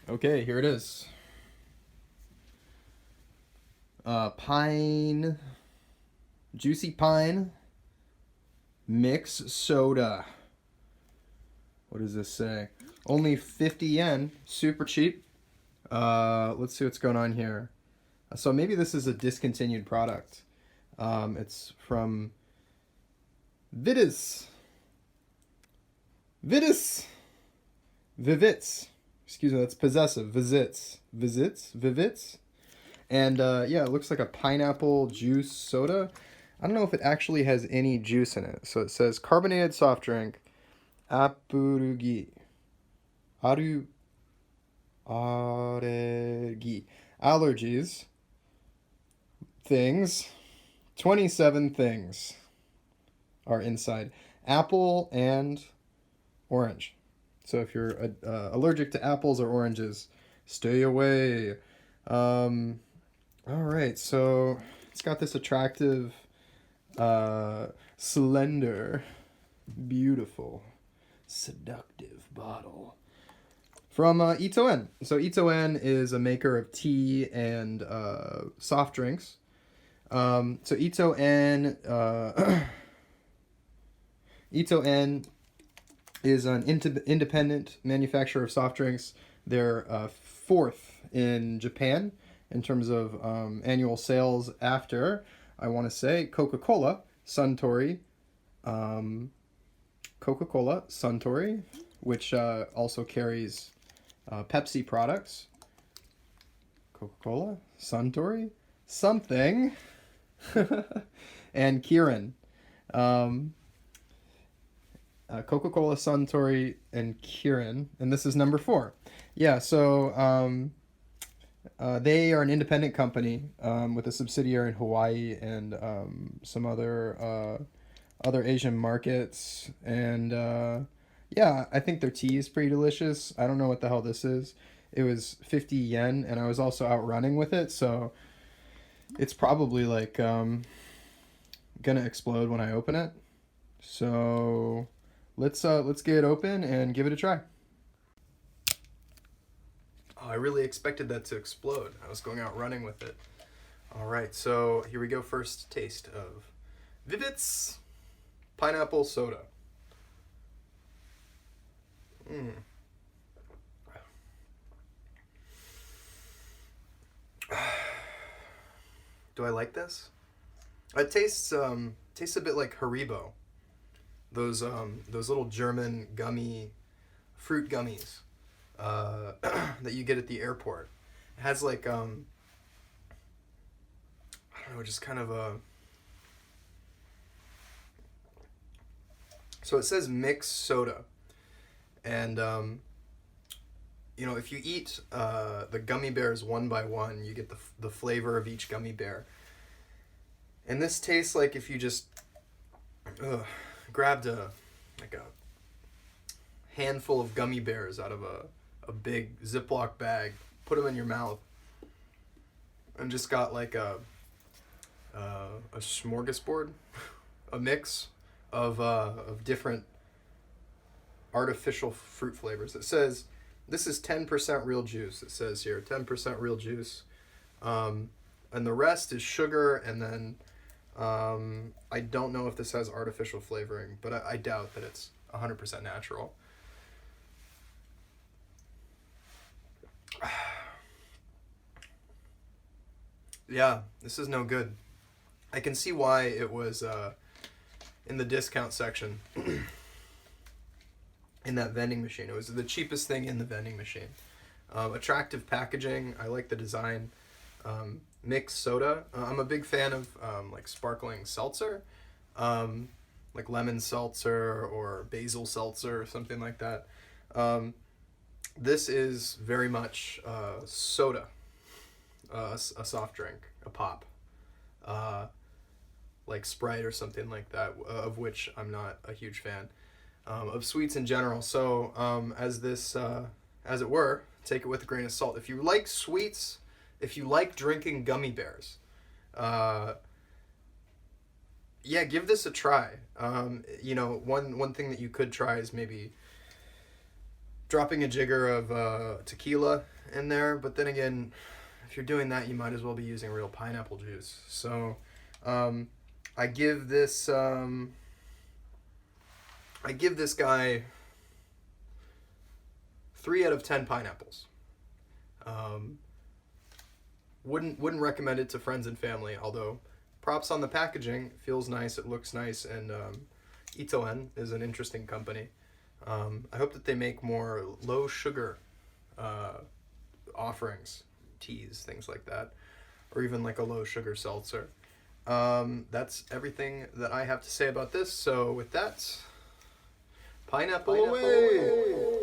Okay, here it is. Pine, juicy pine, mix soda. What does this say? Only 50 yen, super cheap. Let's see what's going on here. So maybe this is a discontinued product. It's from Vivitz. Excuse me, that's possessive. Vivitz. And yeah, it looks like a pineapple juice soda. I don't know if it actually has any juice in it. So it says carbonated soft drink, arugi, allergies, things, 27 things are inside. Apple and orange. So if you're allergic to apples or oranges, stay away. All right, so it's got this attractive, slender, beautiful, seductive bottle from Ito-En. So Ito-En is a maker of tea and soft drinks. So Ito-En is an independent manufacturer of soft drinks. They're fourth in Japan in terms of annual sales after, I want to say, Coca-Cola, Suntory, which also carries Pepsi products. Coca-Cola, Suntory, something, and Kirin. Coca-Cola, Suntory, and Kirin, and this is number 4. Yeah, so they are an independent company with a subsidiary in Hawaii and some other Asian markets, and yeah, I think their tea is pretty delicious. I don't know what the hell this is. It was 50 yen, and I was also out running with it, so it's probably like gonna explode when I open it. So let's get it open and give it a try. Oh, I really expected that to explode. I was going out running with it. All right, so here we go. First taste of Vivitz pineapple soda. Do I like this? It tastes a bit like Haribo. Those little German fruit gummies that you get at the airport. It has like I don't know, just kind of a. So it says mixed soda, and you know, if you eat the gummy bears one by one, you get the flavor of each gummy bear. And this tastes like if you just grabbed a handful of gummy bears out of a big Ziploc bag, put them in your mouth, and just got like a smorgasbord, a mix of different artificial fruit flavors. It says this is 10% real juice. It says here 10% real juice, and the rest is sugar. And then I don't know if this has artificial flavoring, but I doubt that it's 100% natural. Yeah, this is no good. I can see why it was in the discount section in that vending machine. It was the cheapest thing in the vending machine. Attractive packaging. I like the design. Mixed soda. I'm a big fan of like sparkling seltzer, like lemon seltzer or basil seltzer or something like that. This is very much soda, a soft drink, a pop. like Sprite or something like that, of which I'm not a huge fan of sweets in general. So as it were, take it with a grain of salt. If you like sweets, if you like drinking gummy bears, yeah, give this a try. One thing that you could try is maybe dropping a jigger of tequila in there. But then again, if you're doing that, you might as well be using real pineapple juice. So I give this guy 3 out of 10 pineapples. Wouldn't recommend it to friends and family, although props on the packaging. It feels nice, it looks nice, and Itoen is an interesting company. I hope that they make more low sugar offerings, teas, things like that, or even like a low sugar seltzer. That's everything that I have to say about this. So with that, pineapple away!